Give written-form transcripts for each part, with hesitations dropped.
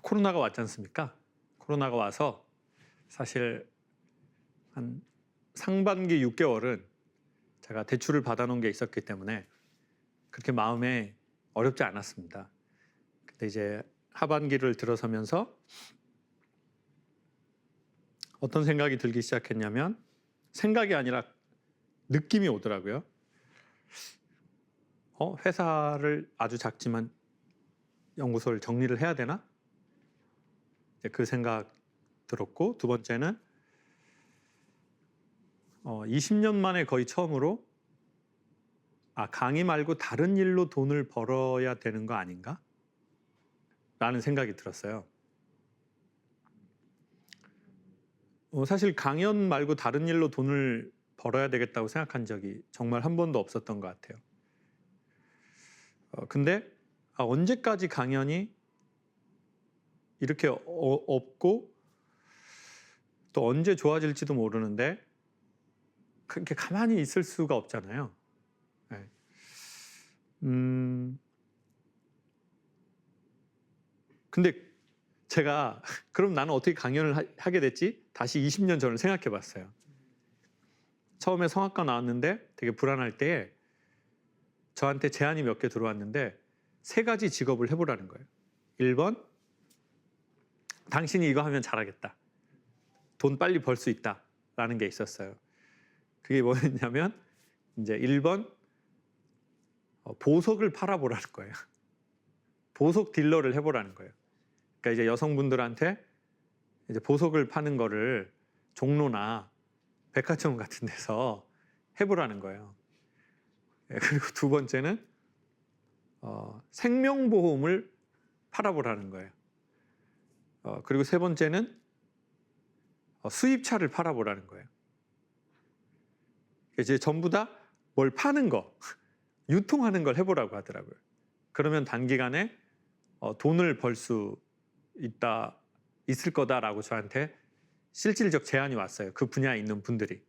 코로나가 왔지 않습니까? 코로나가 와서 사실 한 상반기 6개월은 제가 대출을 받아놓은 게 있었기 때문에 그렇게 마음에 어렵지 않았습니다. 근데 이제 하반기를 들어서면서 어떤 생각이 들기 시작했냐면, 생각이 아니라 느낌이 오더라고요. 회사를 아주 작지만 연구소를 정리를 해야 되나? 그 생각 들었고, 두 번째는 20년 만에 거의 처음으로 강의 말고 다른 일로 돈을 벌어야 되는 거 아닌가? 라는 생각이 들었어요. 사실 강연 말고 다른 일로 돈을 벌어야 되겠다고 생각한 적이 정말 한 번도 없었던 것 같아요. 근데 언제까지 강연이 이렇게 없고 또 언제 좋아질지도 모르는데 그렇게 가만히 있을 수가 없잖아요. 네. 근데 제가 그럼 나는 어떻게 강연을 하게 됐지? 다시 20년 전을 생각해 봤어요. 처음에 성악과 나왔는데 되게 불안할 때에 저한테 제안이 몇 개 들어왔는데 3가지 직업을 해보라는 거예요. 1번, 당신이 이거 하면 잘하겠다. 돈 빨리 벌 수 있다. 라는 게 있었어요. 그게 뭐였냐면 이제 1번, 보석을 팔아보라는 거예요. 보석 딜러를 해보라는 거예요. 그러니까 이제 여성분들한테 이제 보석을 파는 거를 종로나 백화점 같은 데서 해보라는 거예요. 그리고 두 번째는 생명보험을 팔아보라는 거예요. 그리고 세 번째는 수입차를 팔아보라는 거예요. 이제 전부 다 뭘 파는 거, 유통하는 걸 해보라고 하더라고요. 그러면 단기간에 돈을 벌 수 있을 거다라고 저한테 실질적 제안이 왔어요. 그 분야에 있는 분들이.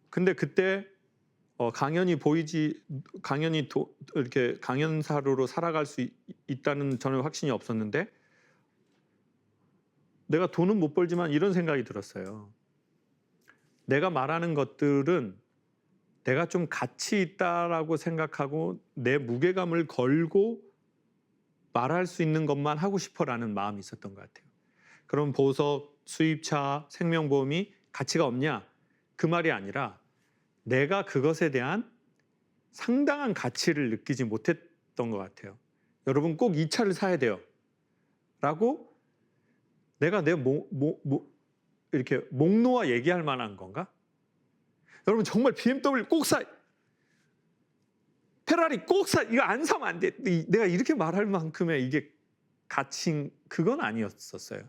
근데 그때 강연이 이렇게 강연사로로 살아갈 수 있다는 저는 확신이 없었는데, 내가 돈은 못 벌지만 이런 생각이 들었어요. 내가 말하는 것들은 내가 좀 가치 있다라고 생각하고 내 무게감을 걸고 말할 수 있는 것만 하고 싶어라는 마음이 있었던 것 같아요. 그럼 보석, 수입차, 생명보험이 가치가 없냐? 그 말이 아니라 내가 그것에 대한 상당한 가치를 느끼지 못했던 것 같아요. 여러분 꼭 이 차를 사야 돼요. 라고 내가 이렇게 목 놓아 얘기할 만한 건가? 여러분 정말 BMW 꼭 사! 페라리 꼭 사! 이거 안 사면 안 돼! 내가 이렇게 말할 만큼의 이게 가치인 그건 아니었었어요.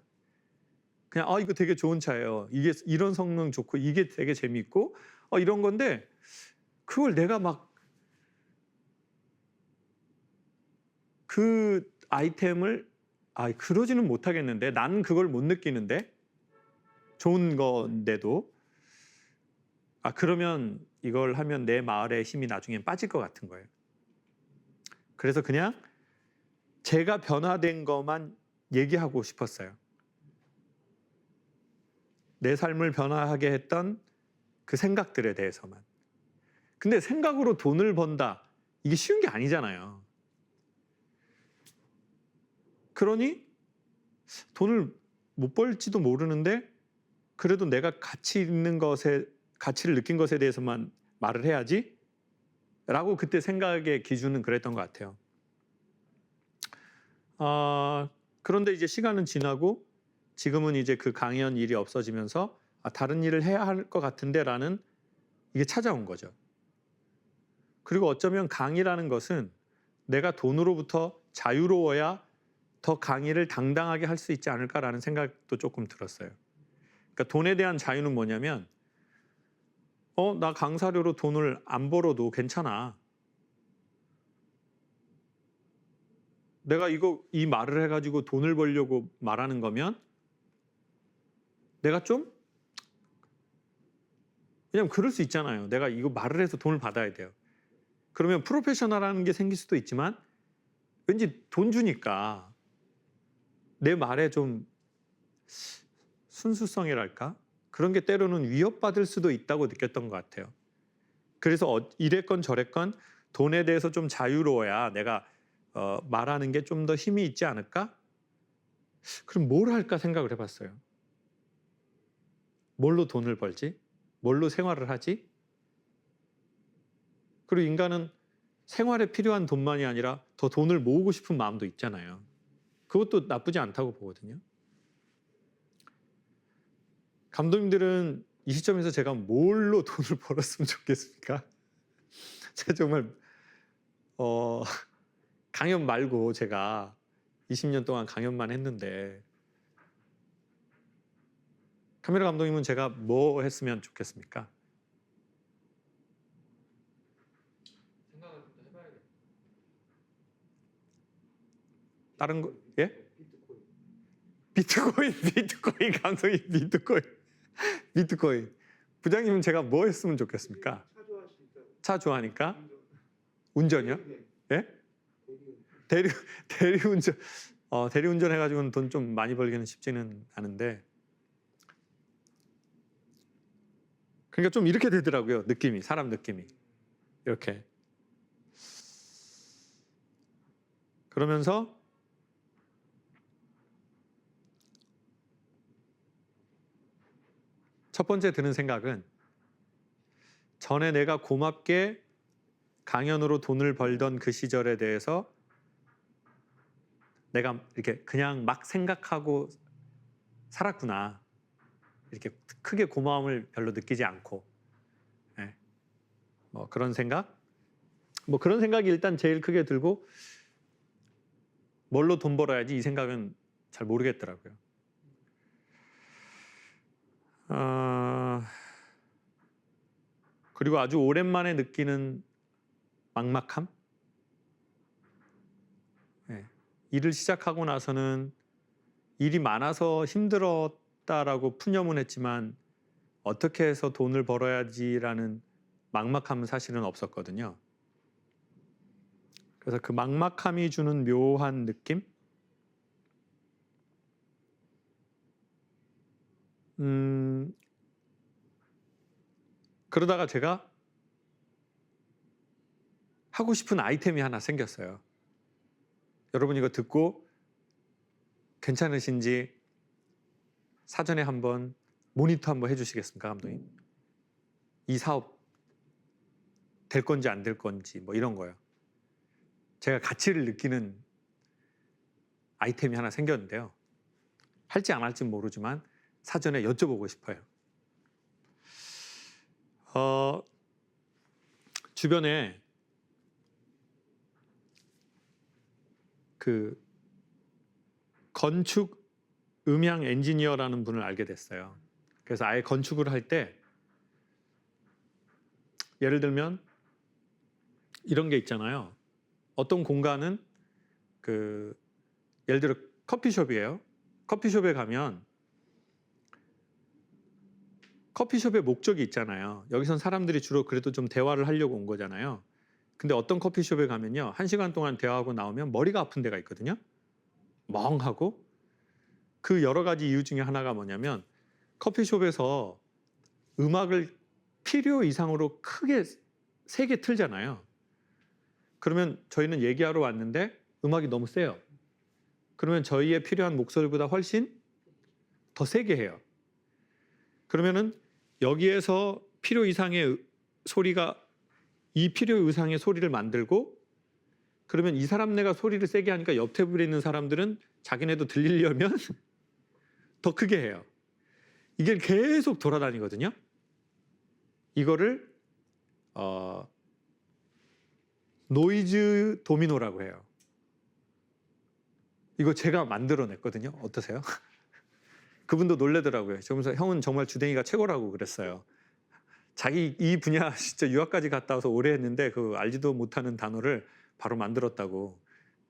그냥 이거 되게 좋은 차예요. 이게 이런 성능 좋고 이게 되게 재밌고 이런 건데, 그걸 내가 막 그 아이템을 그러지는 못하겠는데, 난 그걸 못 느끼는데, 좋은 건데도 그러면 이걸 하면 내 말의 힘이 나중에 빠질 것 같은 거예요. 그래서 그냥 제가 변화된 것만 얘기하고 싶었어요. 내 삶을 변화하게 했던 그 생각들에 대해서만. 근데 생각으로 돈을 번다, 이게 쉬운 게 아니잖아요. 그러니 돈을 못 벌지도 모르는데 그래도 내가 가치를 느낀 것에 대해서만 말을 해야지 라고 그때 생각의 기준은 그랬던 것 같아요. 그런데 이제 시간은 지나고 지금은 이제 그 강연 일이 없어지면서 다른 일을 해야 할 것 같은데 라는 이게 찾아온 거죠. 그리고 어쩌면 강의라는 것은 내가 돈으로부터 자유로워야 더 강의를 당당하게 할 수 있지 않을까라는 생각도 조금 들었어요. 그러니까 돈에 대한 자유는 뭐냐면 나 강사료로 돈을 안 벌어도 괜찮아. 내가 이 말을 해가지고 돈을 벌려고 말하는 거면 내가 좀 왜냐면 그럴 수 있잖아요. 내가 이거 말을 해서 돈을 받아야 돼요. 그러면 프로페셔널한 게 생길 수도 있지만 왠지 돈 주니까 내 말에 좀 순수성이랄까? 그런 게 때로는 위협받을 수도 있다고 느꼈던 것 같아요. 그래서 이랬건 저랬건 돈에 대해서 좀 자유로워야 내가 말하는 게 좀 더 힘이 있지 않을까? 그럼 뭘 할까 생각을 해봤어요. 뭘로 돈을 벌지? 뭘로 생활을 하지? 그리고 인간은 생활에 필요한 돈만이 아니라 더 돈을 모으고 싶은 마음도 있잖아요. 그것도 나쁘지 않다고 보거든요. 감독님들은 이 시점에서 제가 뭘로 돈을 벌었으면 좋겠습니까? 제가 정말 강연 말고 제가 20년 동안 강연만 했는데 카메라 감독님은 제가 뭐 했으면 좋겠습니까? 생각을 좀 더 해봐야겠다. 다른 거 예? 비트코인. 비트코인 감독님 비트코인 부장님은 제가 뭐 했으면 좋겠습니까? 차 좋아하시니까. 차 좋아하니까 운전이요? 예? 대리운전. 대리운전 대리운전 해가지고는 돈 좀 많이 벌기는 쉽지는 않은데 그러니까 좀 이렇게 되더라고요. 느낌이 사람 느낌이 이렇게 그러면서 첫 번째 드는 생각은 전에 내가 고맙게 강연으로 돈을 벌던 그 시절에 대해서 내가 이렇게 그냥 막 생각하고 살았구나. 이렇게 크게 고마움을 별로 느끼지 않고 네. 뭐 그런 생각? 뭐 그런 생각이 일단 제일 크게 들고 뭘로 돈 벌어야지 이 생각은 잘 모르겠더라고요. 그리고 아주 오랜만에 느끼는 막막함? 네. 일을 시작하고 나서는 일이 많아서 힘들었다라고 푸념은 했지만 어떻게 해서 돈을 벌어야지라는 막막함은 사실은 없었거든요. 그래서 그 막막함이 주는 묘한 느낌? 그러다가 제가 하고 싶은 아이템이 하나 생겼어요. 여러분 이거 듣고 괜찮으신지 사전에 한번 모니터 한번 해주시겠습니까, 감독님? 이 사업 될 건지 안 될 건지 뭐 이런 거요. 제가 가치를 느끼는 아이템이 하나 생겼는데요. 할지 안 할지 모르지만 사전에 여쭤보고 싶어요. 주변에 그 건축 음향 엔지니어라는 분을 알게 됐어요. 그래서 아예 건축을 할 때 예를 들면 이런 게 있잖아요. 어떤 공간은 예를 들어 커피숍이에요. 커피숍에 가면 커피숍의 목적이 있잖아요. 여기선 사람들이 주로 그래도 좀 대화를 하려고 온 거잖아요. 근데 어떤 커피숍에 가면요. 1시간 동안 대화하고 나오면 머리가 아픈 데가 있거든요. 멍하고. 그 여러 가지 이유 중에 하나가 뭐냐면 커피숍에서 음악을 필요 이상으로 크게 세게 틀잖아요. 그러면 저희는 얘기하러 왔는데 음악이 너무 세요. 그러면 저희의 필요한 목소리보다 훨씬 더 세게 해요. 그러면은 여기에서 필요 이상의 소리가 이 필요 이상의 소리를 만들고 그러면 이 사람네가 소리를 세게 하니까 옆 테이블에 있는 사람들은 자기네도 들리려면 더 크게 해요. 이게 계속 돌아다니거든요. 이거를 노이즈 도미노라고 해요. 이거 제가 만들어냈거든요. 어떠세요? 그분도 놀래더라고요. 그러면서 형은 정말 주댕이가 최고라고 그랬어요. 자기 이 분야 진짜 유학까지 갔다 와서 오래 했는데 그 알지도 못하는 단어를 바로 만들었다고.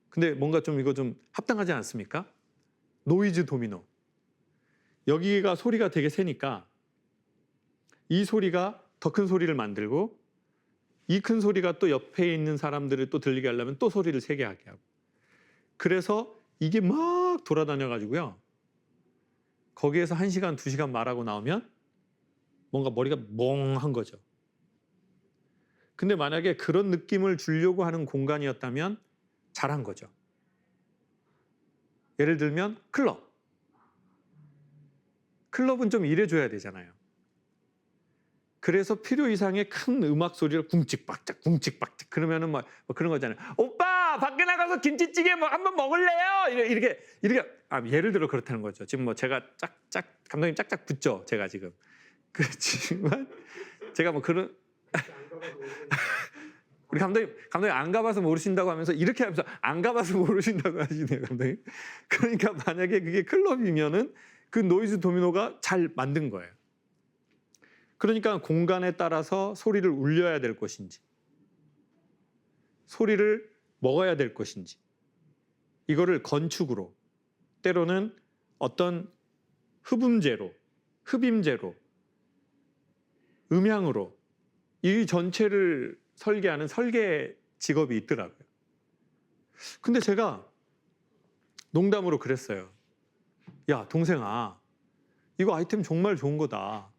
근데 뭔가 좀 이거 좀 합당하지 않습니까? 노이즈 도미노. 여기가 소리가 되게 세니까 이 소리가 더 큰 소리를 만들고 이 큰 소리가 또 옆에 있는 사람들을 또 들리게 하려면 또 소리를 세게 하게 하고 그래서 이게 막 돌아다녀 가지고요. 거기에서 1시간, 2시간 말하고 나오면 뭔가 머리가 멍한 거죠. 근데 만약에 그런 느낌을 주려고 하는 공간이었다면 잘한 거죠. 예를 들면 클럽. 클럽은 좀 일해줘야 되잖아요. 그래서 필요 이상의 큰 음악 소리를 쿵찍박짝 쿵찍박짝 그러면은 뭐 그런 거잖아요. 오빠 밖에 나가서 김치찌개 뭐 한번 먹을래요? 이렇게 예를 들어 그렇다는 거죠. 지금 뭐 제가 감독님 짝짝 붙죠. 제가 지금 그렇지만 제가 뭐 그런 우리 감독님 안 가봐서 모르신다고 하면서 이렇게 하면서 안 가봐서 모르신다고 하시네요, 감독님. 그러니까 만약에 그게 클럽이면은 그 노이즈 도미노가 잘 만든 거예요. 그러니까 공간에 따라서 소리를 울려야 될 것인지, 소리를 먹어야 될 것인지, 이거를 건축으로, 때로는 어떤 흡음재로, 음향으로 이 전체를 설계하는 설계 직업이 있더라고요. 근데 제가 농담으로 그랬어요. 야, 동생아, 이거 아이템 정말 좋은 거다.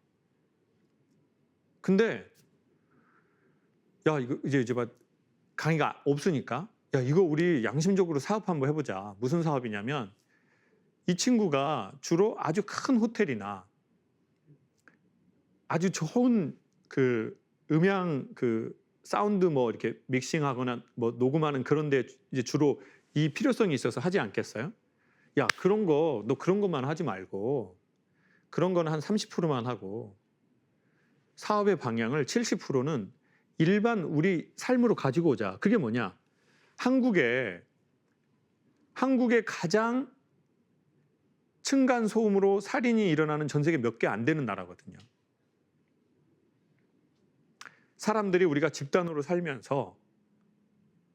근데 야, 이거 이제 막 강의가 없으니까 야, 이거 우리 양심적으로 사업 한번 해보자. 무슨 사업이냐면 이 친구가 주로 아주 큰 호텔이나 아주 좋은 그 음향 그 사운드 뭐 이렇게 믹싱하거나 뭐 녹음하는 그런 데 이제 주로 이 필요성이 있어서 하지 않겠어요? 야, 그런 거 너 그런 것만 하지 말고 그런 거는 한 30%만 하고 사업의 방향을 70%는 일반 우리 삶으로 가지고 오자. 그게 뭐냐? 한국의 가장 층간 소음으로 살인이 일어나는 전 세계 몇 개 안 되는 나라거든요. 사람들이 우리가 집단으로 살면서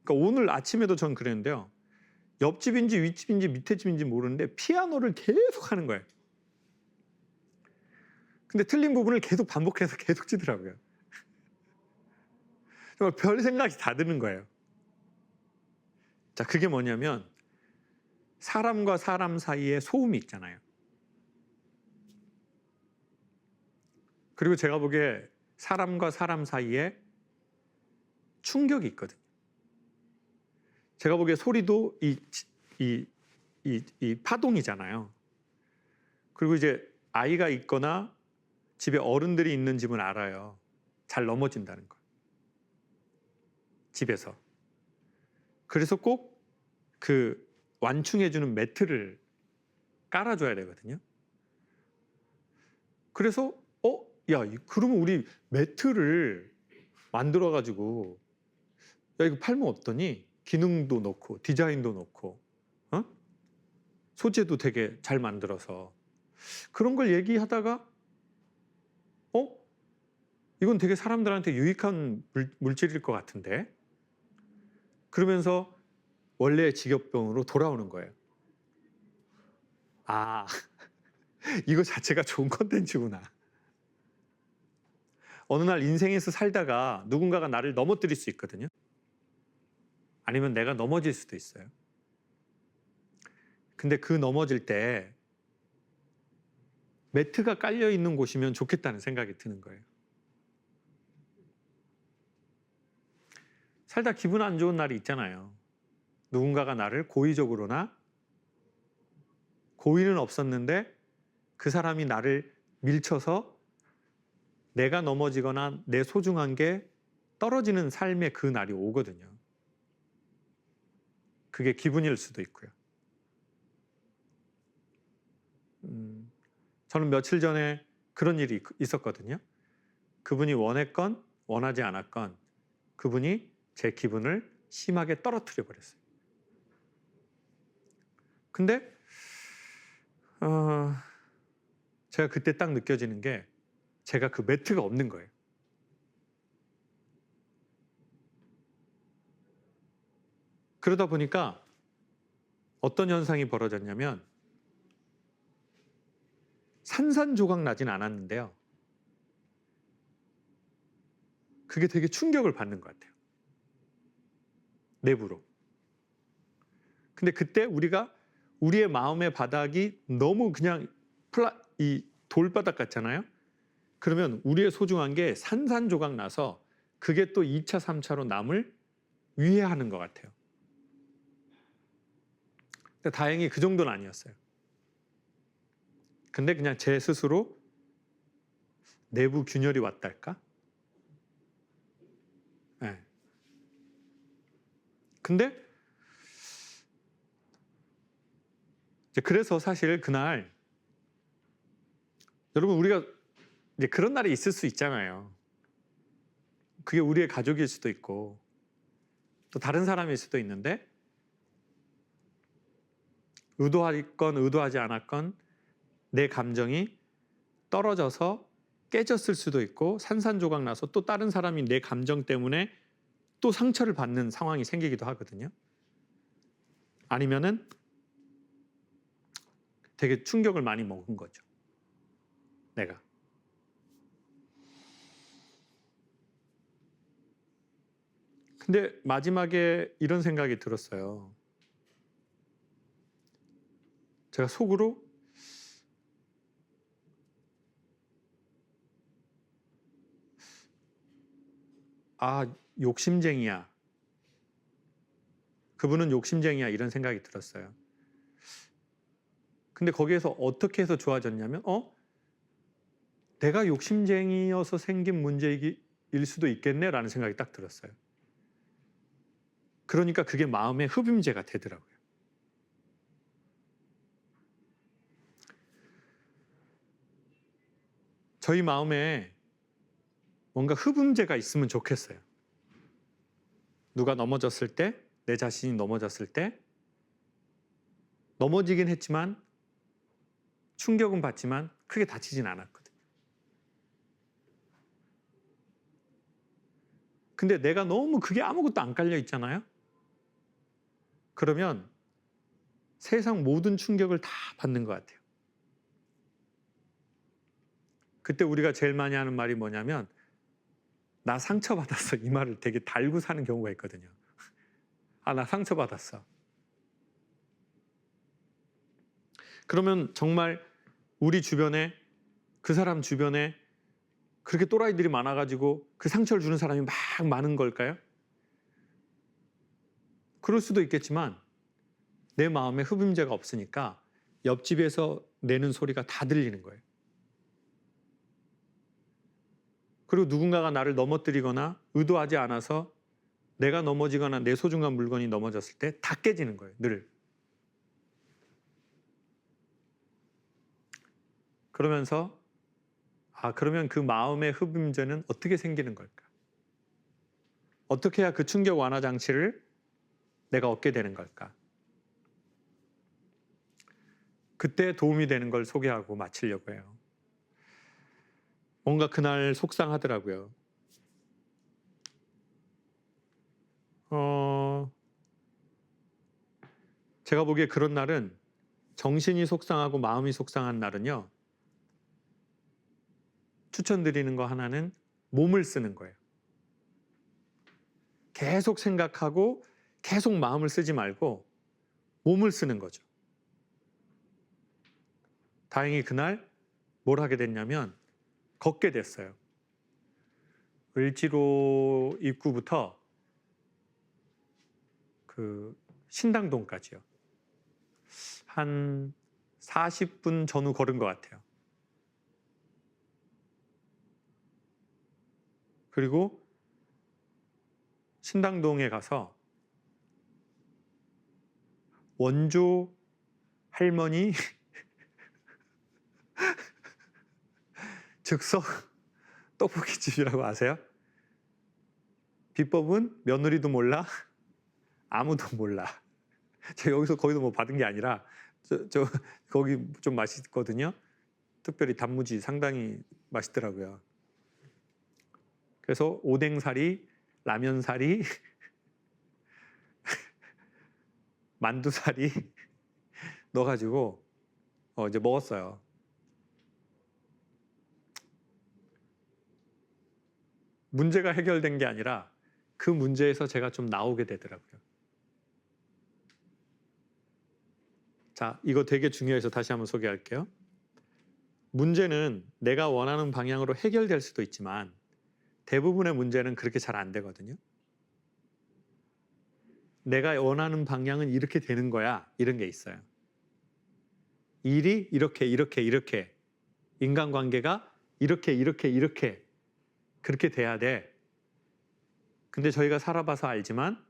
그러니까 오늘 아침에도 전 그랬는데요. 옆집인지 윗집인지 밑에 집인지 모르는데 피아노를 계속 하는 거예요. 근데 틀린 부분을 계속 반복해서 계속 치더라고요. 정말 별 생각이 다 드는 거예요. 자, 그게 뭐냐면 사람과 사람 사이에 소음이 있잖아요. 그리고 제가 보기에 사람과 사람 사이에 충격이 있거든요. 제가 보기에 소리도 이 파동이잖아요. 그리고 이제 아이가 있거나 집에 어른들이 있는 집은 알아요. 잘 넘어진다는 거. 집에서. 그래서 꼭 그 완충해주는 매트를 깔아줘야 되거든요. 그래서 야, 그러면 우리 매트를 만들어가지고 야, 이거 팔면 어떠니? 기능도 넣고 디자인도 넣고 소재도 되게 잘 만들어서 그런 걸 얘기하다가 이건 되게 사람들한테 유익한 물질일 것 같은데 그러면서 원래의 직업병으로 돌아오는 거예요. 아, 이거 자체가 좋은 컨텐츠구나. 어느 날 인생에서 살다가 누군가가 나를 넘어뜨릴 수 있거든요. 아니면 내가 넘어질 수도 있어요. 근데 그 넘어질 때 매트가 깔려 있는 곳이면 좋겠다는 생각이 드는 거예요. 살다 기분 안 좋은 날이 있잖아요. 누군가가 나를 고의적으로나 고의는 없었는데 그 사람이 나를 밀쳐서 내가 넘어지거나 내 소중한 게 떨어지는 삶의 그 날이 오거든요. 그게 기분일 수도 있고요. 저는 며칠 전에 그런 일이 있었거든요. 그분이 원했건 원하지 않았건 그분이 제 기분을 심하게 떨어뜨려 버렸어요. 근데 제가 그때 딱 느껴지는 게 제가 그 매트가 없는 거예요. 그러다 보니까 어떤 현상이 벌어졌냐면 산산조각 나진 않았는데요. 그게 되게 충격을 받는 것 같아요. 내부로. 근데 그때 우리가 우리의 마음의 바닥이 너무 그냥 이 돌바닥 같잖아요. 그러면 우리의 소중한 게 산산조각 나서 그게 또 2차, 3차로 남을 위해하는 것 같아요. 근데 다행히 그 정도는 아니었어요. 근데 그냥 제 스스로 내부 균열이 왔달까? 네. 근데 이제 그래서 사실 그날 여러분 우리가 이제 그런 날이 있을 수 있잖아요. 그게 우리의 가족일 수도 있고 또 다른 사람일 수도 있는데 의도했건 의도하지 않았건 내 감정이 떨어져서 깨졌을 수도 있고 산산조각 나서 또 다른 사람이 내 감정 때문에 또 상처를 받는 상황이 생기기도 하거든요. 아니면은 되게 충격을 많이 먹은 거죠. 내가. 근데 마지막에 이런 생각이 들었어요. 제가 속으로 욕심쟁이야. 그분은 욕심쟁이야 이런 생각이 들었어요. 근데 거기에서 어떻게 해서 좋아졌냐면 내가 욕심쟁이여서 생긴 문제일 수도 있겠네라는 생각이 딱 들었어요. 그러니까 그게 마음의 흡임제가 되더라고요. 저희 마음에 뭔가 흡음제가 있으면 좋겠어요. 누가 넘어졌을 때, 내 자신이 넘어졌을 때 넘어지긴 했지만 충격은 받지만 크게 다치진 않았거든요. 근데 내가 너무 그게 아무것도 안 깔려 있잖아요. 그러면 세상 모든 충격을 다 받는 것 같아요. 그때 우리가 제일 많이 하는 말이 뭐냐면 나 상처받았어. 이 말을 되게 달고 사는 경우가 있거든요. 나 상처받았어. 그러면 정말 우리 주변에 그 사람 주변에 그렇게 또라이들이 많아가지고 그 상처를 주는 사람이 막 많은 걸까요? 그럴 수도 있겠지만 내 마음에 흡임제가 없으니까 옆집에서 내는 소리가 다 들리는 거예요. 그리고 누군가가 나를 넘어뜨리거나 의도하지 않아서 내가 넘어지거나 내 소중한 물건이 넘어졌을 때 다 깨지는 거예요. 늘. 그러면서 그러면 그 마음의 흡임제는 어떻게 생기는 걸까? 어떻게 해야 그 충격 완화 장치를 내가 얻게 되는 걸까? 그때 도움이 되는 걸 소개하고 마치려고 해요. 뭔가 그날 속상하더라고요. 제가 보기에 그런 날은 정신이 속상하고 마음이 속상한 날은요. 추천드리는 거 하나는 몸을 쓰는 거예요. 계속 생각하고 계속 마음을 쓰지 말고 몸을 쓰는 거죠. 다행히 그날 뭘 하게 됐냐면 걷게 됐어요. 을지로 입구부터 그 신당동까지요. 한 40분 전후 걸은 것 같아요. 그리고 신당동에 가서 원조 할머니 즉석 떡볶이집이라고 아세요? 비법은 며느리도 몰라, 아무도 몰라. 제가 여기서 거기서 뭐 받은 게 아니라 거기 좀 맛있거든요. 특별히 단무지 상당히 맛있더라고요. 그래서 오뎅사리, 라면사리, 만두사리 넣어가지고 이제 먹었어요. 문제가 해결된 게 아니라 그 문제에서 제가 좀 나오게 되더라고요. 자, 이거 되게 중요해서 다시 한번 소개할게요. 문제는 내가 원하는 방향으로 해결될 수도 있지만 대부분의 문제는 그렇게 잘 안 되거든요. 내가 원하는 방향은 이렇게 되는 거야. 이런 게 있어요. 일이 이렇게 인간관계가 이렇게 그렇게 돼야 돼. 근데 저희가 살아봐서 알지만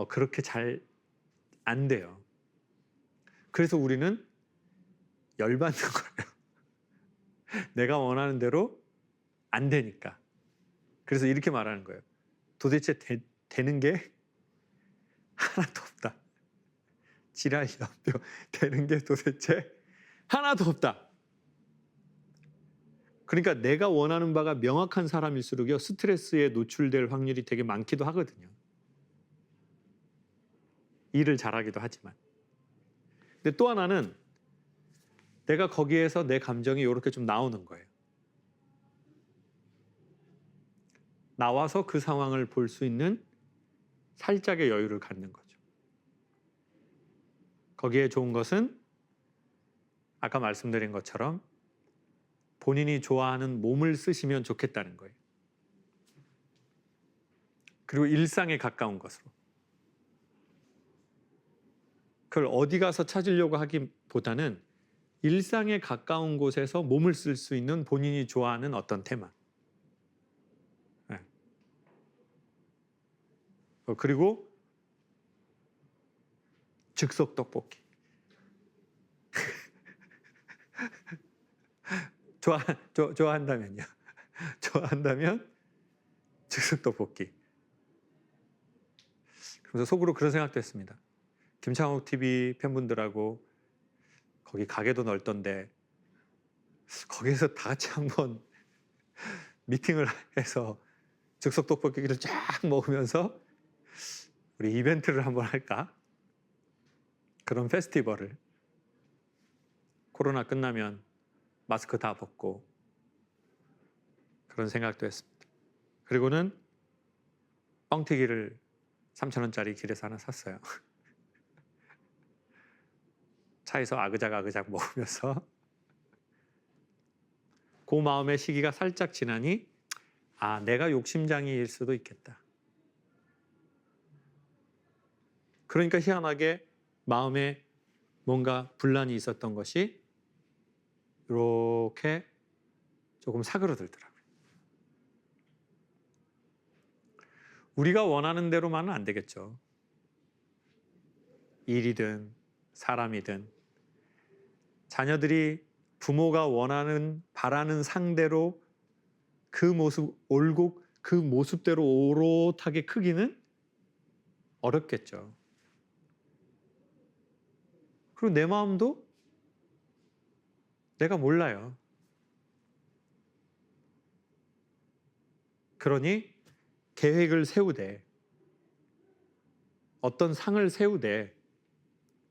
그렇게 잘 안 돼요. 그래서 우리는 열받는 거예요. 내가 원하는 대로 안 되니까. 그래서 이렇게 말하는 거예요. 도대체 되는 게 하나도 없다. 지랄 연병 되는 게 도대체 하나도 없다. 그러니까 내가 원하는 바가 명확한 사람일수록요, 스트레스에 노출될 확률이 되게 많기도 하거든요. 일을 잘하기도 하지만. 근데 또 하나는 내가 거기에서 내 감정이 이렇게 좀 나오는 거예요. 나와서 그 상황을 볼 수 있는 살짝의 여유를 갖는 거죠. 거기에 좋은 것은 아까 말씀드린 것처럼 본인이 좋아하는 몸을 쓰시면 좋겠다는 거예요. 그리고 일상에 가까운 것으로. 그걸 어디 가서 찾으려고 하기보다는 일상에 가까운 곳에서 몸을 쓸 수 있는 본인이 좋아하는 어떤 테마. 네. 그리고 즉석 떡볶이. 좋아한다면요. 좋아한다면 즉석 떡볶이. 그래서 속으로 그런 생각도 했습니다. 김창욱 TV 팬분들하고 거기 가게도 넓던데 거기에서 다 같이 한번 미팅을 해서 즉석 떡볶이를 쫙 먹으면서 우리 이벤트를 한번 할까? 그런 페스티벌을. 코로나 끝나면 마스크 다 벗고 그런 생각도 했습니다. 그리고는 뻥튀기를 3,000원짜리 길에서 하나 샀어요. 차에서 아그작 먹으면서 그 마음의 시기가 살짝 지나니 내가 욕심장이일 수도 있겠다. 그러니까 희한하게 마음에 뭔가 분란이 있었던 것이 이렇게 조금 사그러들더라고요. 우리가 원하는 대로만은 안 되겠죠. 일이든 사람이든 자녀들이 부모가 원하는 바라는 상대로 그 모습 올고 그 모습대로 오롯하게 크기는 어렵겠죠. 그리고 내 마음도 내가 몰라요. 그러니 계획을 세우되 어떤 상을 세우되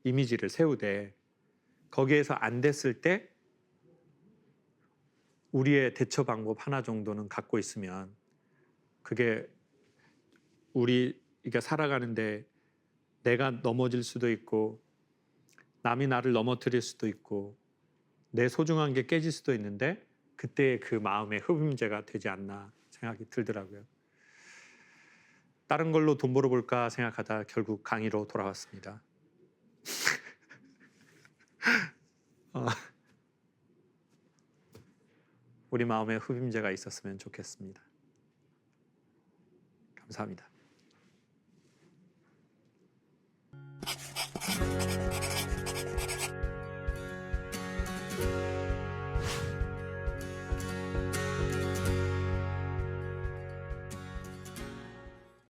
이미지를 세우되 거기에서 안 됐을 때 우리의 대처 방법 하나 정도는 갖고 있으면 그게 우리가 살아가는데 내가 넘어질 수도 있고 남이 나를 넘어뜨릴 수도 있고 내 소중한 게 깨질 수도 있는데 그때 그 마음의 흡임제가 되지 않나 생각이 들더라고요. 다른 걸로 돈 벌어볼까 생각하다 결국 강의로 돌아왔습니다. 우리 마음에 흡임제가 있었으면 좋겠습니다. 감사합니다.